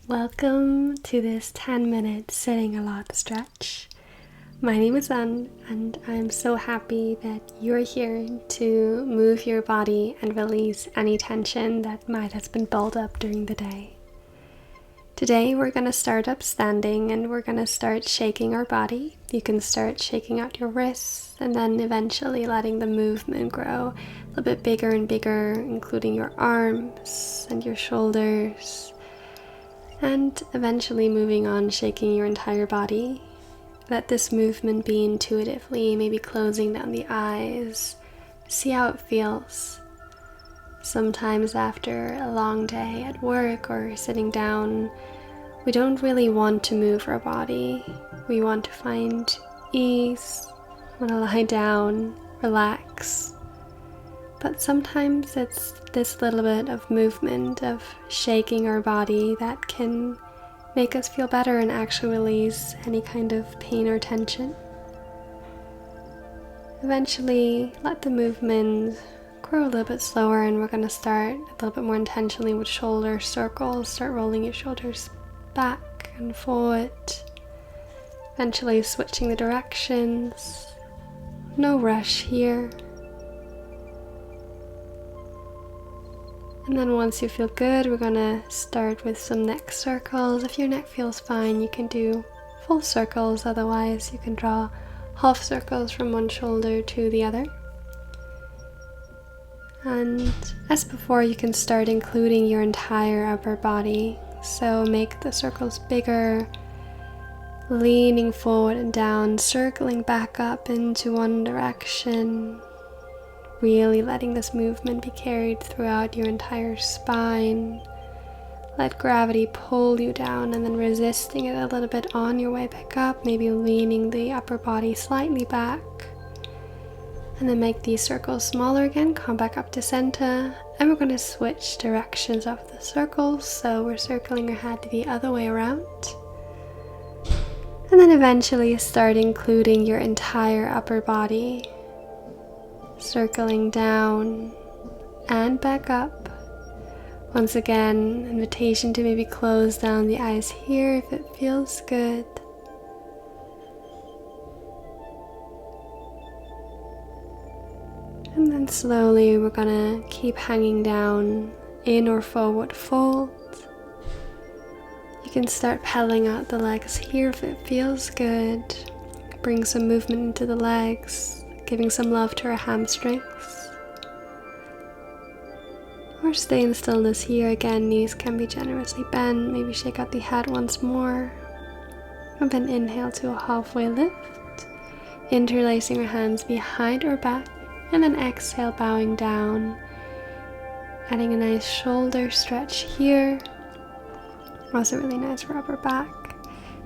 Welcome to this 10-minute sitting a lot stretch. My name is Anne, and I'm so happy that you're here to move your body and release any tension that might have been built up during the day. Today we're going to start up standing and we're going to start shaking our body. You can start shaking out your wrists and then eventually letting the movement grow a little bit bigger and bigger, including your arms and your shoulders. And eventually moving on, shaking your entire body. Let this movement be intuitively, maybe closing down the eyes. See how it feels. Sometimes after a long day at work or sitting down, we don't really want to move our body. We want to find ease, want to lie down, relax. But sometimes it's this little bit of movement, of shaking our body that can make us feel better and actually release any kind of pain or tension. Eventually, let the movement grow a little bit slower, and we're going to start a little bit more intentionally with shoulder circles. Start rolling your shoulders back and forward. Eventually switching the directions. No rush here. And then once you feel good, we're going to start with some neck circles. If your neck feels fine, you can do full circles. Otherwise, you can draw half circles from one shoulder to the other. And as before, you can start including your entire upper body. So make the circles bigger, leaning forward and down, circling back up into one direction. Really letting this movement be carried throughout your entire spine. Let gravity pull you down and then resisting it a little bit on your way back up, maybe leaning the upper body slightly back. And then make these circles smaller again, come back up to center, and we're going to switch directions of the circles, so we're circling our head the other way around. And then eventually start including your entire upper body. Circling down and back up. Once again, invitation to maybe close down the eyes here if it feels good. And then slowly we're gonna keep hanging down in or forward fold. You can start pedaling out the legs here if it feels good. Bring some movement into the legs. Giving some love to our hamstrings. Or stay in stillness here. Again, knees can be generously bent. Maybe shake out the head once more. And then inhale to a halfway lift. Interlacing our hands behind our back. And then exhale, bowing down. Adding a nice shoulder stretch here. Also really nice for upper back.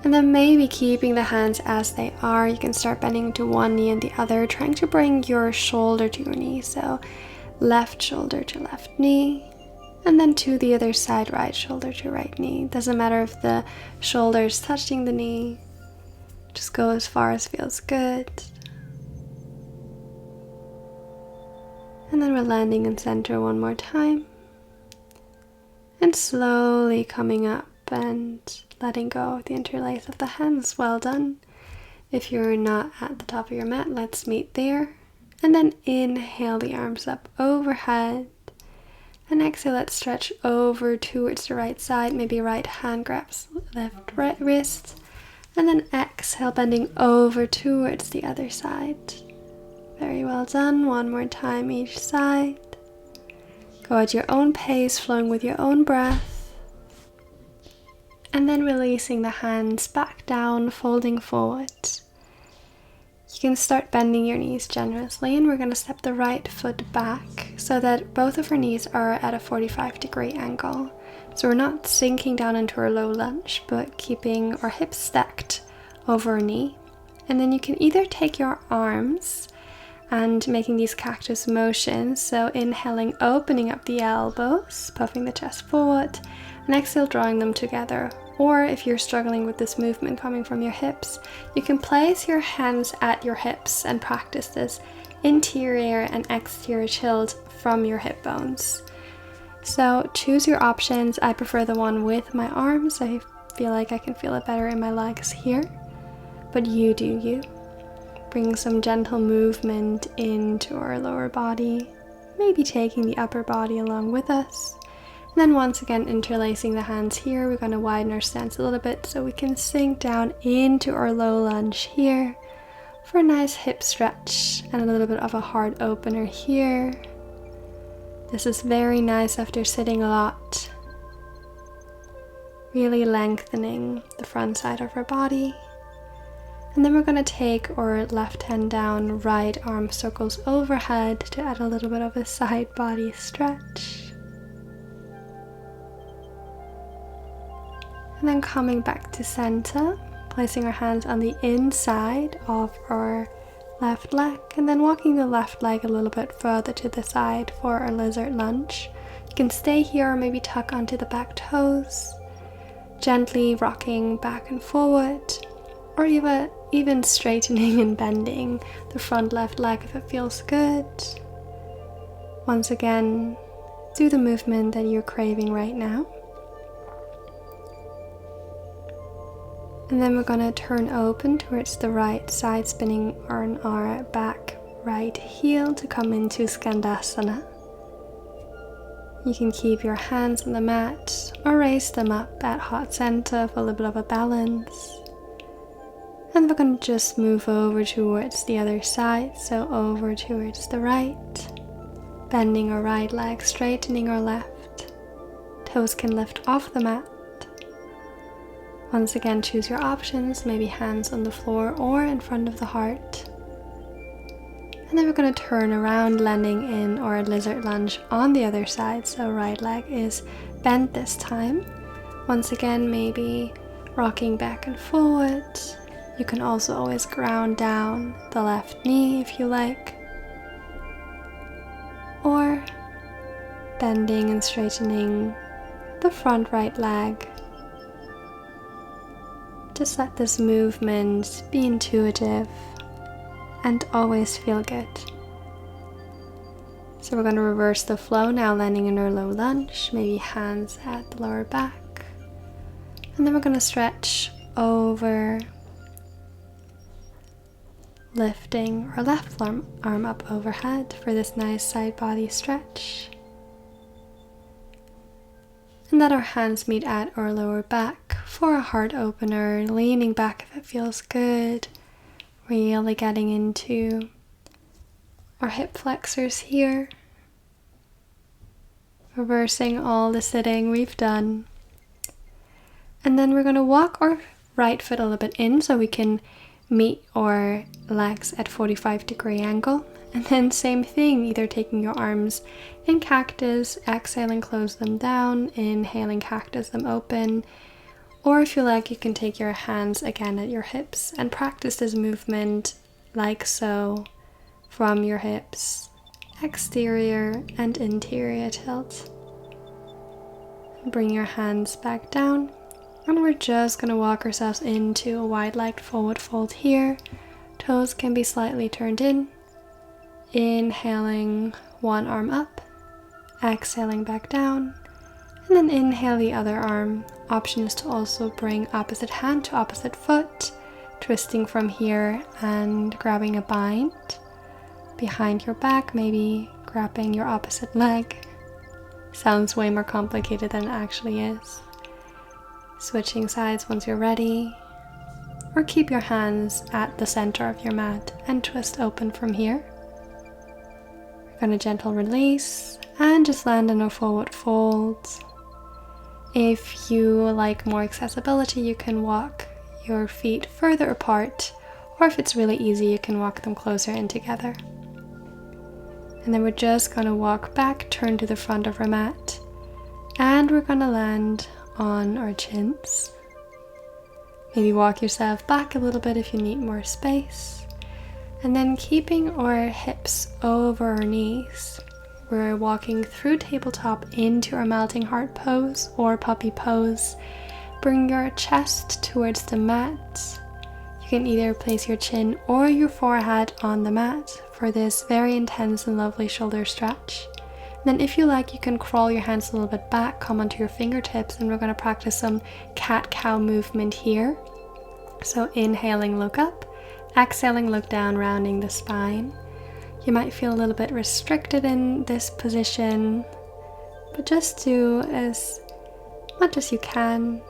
And then maybe keeping the hands as they are, you can start bending to one knee and the other, trying to bring your shoulder to your knee. So left shoulder to left knee, and then to the other side, right shoulder to right knee. Doesn't matter if the shoulder is touching the knee, just go as far as feels good. And then we're landing in center one more time. And slowly coming up and letting go of the interlace of the hands. Well done. If you're not at the top of your mat, let's meet there. And then inhale the arms up overhead. And exhale, let's stretch over towards the right side. Maybe right hand grabs left wrist. And then exhale, bending over towards the other side. Very well done. One more time each side. Go at your own pace, flowing with your own breath. And then releasing the hands back down, folding forward. You can start bending your knees generously, and we're going to step the right foot back so that both of our knees are at a 45-degree angle. So we're not sinking down into our low lunge, but keeping our hips stacked over our knee. And then you can either take your arms and making these cactus motions, so inhaling, opening up the elbows, puffing the chest forward, and exhale, drawing them together. Or if you're struggling with this movement coming from your hips, you can place your hands at your hips and practice this interior and exterior tilt from your hip bones. So choose your options. I prefer the one with my arms. I feel like I can feel it better in my legs here, but you do you. Bring some gentle movement into our lower body, maybe taking the upper body along with us. And then once again interlacing the hands here, we're going to widen our stance a little bit so we can sink down into our low lunge here for a nice hip stretch and a little bit of a heart opener here. This is very nice after sitting a lot, really lengthening the front side of our body. And then we're going to take our left hand down, right arm circles overhead to add a little bit of a side body stretch. And then coming back to center, placing our hands on the inside of our left leg, and then walking the left leg a little bit further to the side for our lizard lunge. You can stay here or maybe tuck onto the back toes, gently rocking back and forward, or even straightening and bending the front left leg if it feels good. Once again, do the movement that you're craving right now. And then we're going to turn open towards the right side, spinning on our back right heel to come into Skandasana. You can keep your hands on the mat or raise them up at heart center for a little bit of a balance. And we're going to just move over towards the other side, so over towards the right, bending our right leg, straightening our left. Toes can lift off the mat. Once again, choose your options, maybe hands on the floor or in front of the heart. And then we're going to turn around, landing in our lizard lunge on the other side. So right leg is bent this time. Once again, maybe rocking back and forward. You can also always ground down the left knee if you like. Or bending and straightening the front right leg. Just let this movement be intuitive and always feel good. So we're going to reverse the flow now, landing in our low lunge, maybe hands at the lower back. And then we're going to stretch over, lifting our left arm up overhead for this nice side body stretch. And let our hands meet at our lower back for a heart opener, leaning back if it feels good, really getting into our hip flexors here, reversing all the sitting we've done. And then we're going to walk our right foot a little bit in so we can meet our legs at 45-degree angle. And then same thing, either taking your arms in cactus, exhaling, close them down, inhaling, cactus them open. Or if you like, you can take your hands again at your hips and practice this movement like so from your hips, exterior and interior tilt. Bring your hands back down, and we're just going to walk ourselves into a wide-legged forward fold here. Toes can be slightly turned in. Inhaling one arm up, exhaling back down, and then inhale the other arm. Option is to also bring opposite hand to opposite foot, twisting from here and grabbing a bind behind your back, maybe grabbing your opposite leg. Sounds way more complicated than it actually is. Switching sides once you're ready, or keep your hands at the center of your mat and twist open from here. We're going to gentle release and just land in a forward fold. If you like more accessibility, you can walk your feet further apart, or if it's really easy, you can walk them closer in together. And then we're just going to walk back, turn to the front of our mat, and we're going to land on our chins. Maybe walk yourself back a little bit if you need more space. And then keeping our hips over our knees, we're walking through tabletop into our melting heart pose or puppy pose. Bring your chest towards the mat. You can either place your chin or your forehead on the mat for this very intense and lovely shoulder stretch. Then if you like, you can crawl your hands a little bit back, come onto your fingertips, and we're going to practice some cat-cow movement here. So inhaling, look up. Exhaling, look down, rounding the spine. You might feel a little bit restricted in this position, but just do as much as you can.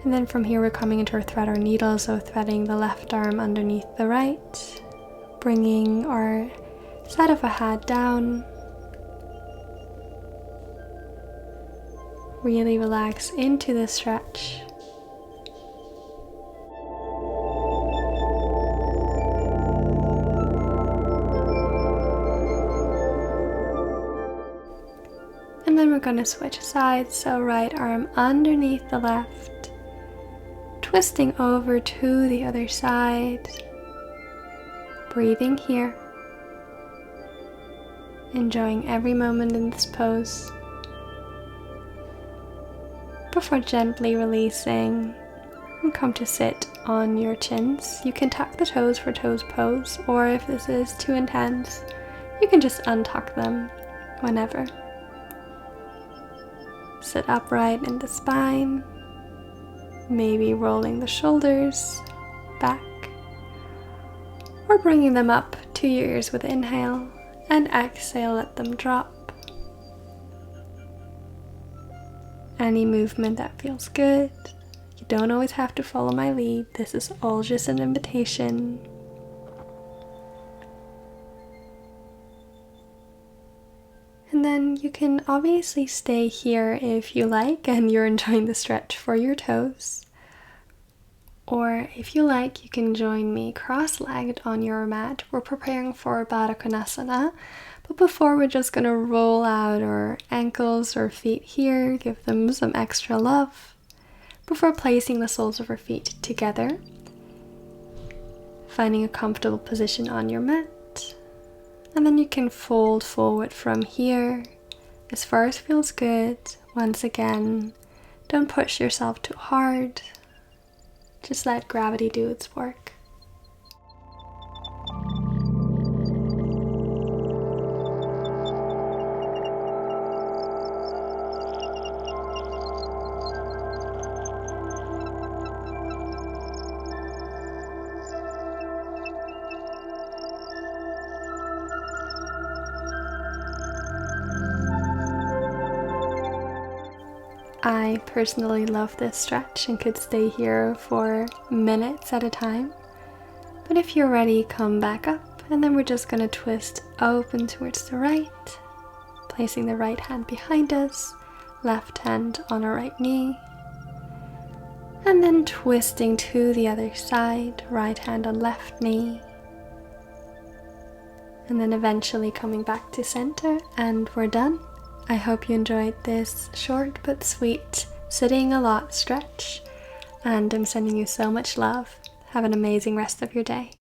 And then from here we're coming into our thread or needle, so threading the left arm underneath the right, bringing our side of a hat down. Really relax into the stretch. And then we're going to switch sides, so right arm underneath the left, twisting over to the other side, breathing here, enjoying every moment in this pose, before gently releasing and come to sit on your chins. You can tuck the toes for toes pose, or if this is too intense, you can just untuck them whenever. Sit upright in the spine, maybe rolling the shoulders back, or bringing them up to your ears with inhale, and exhale, let them drop. Any movement that feels good. You don't always have to follow my lead. This is all just an invitation. And then you can obviously stay here if you like and you're enjoying the stretch for your toes. Or if you like, you can join me cross-legged on your mat. We're preparing for Baddha Konasana, but before we're just going to roll out our ankles or feet here, give them some extra love before placing the soles of our feet together, finding a comfortable position on your mat. And then you can fold forward from here as far as feels good. Once again, don't push yourself too hard. Just let gravity do its work. I personally love this stretch and could stay here for minutes at a time. But if you're ready, come back up, and then we're just going to twist open towards the right, placing the right hand behind us, left hand on our right knee, and then twisting to the other side, right hand on left knee, and then eventually coming back to center, and we're done. I hope you enjoyed this short but sweet sitting a lot stretch, and I'm sending you so much love. Have an amazing rest of your day.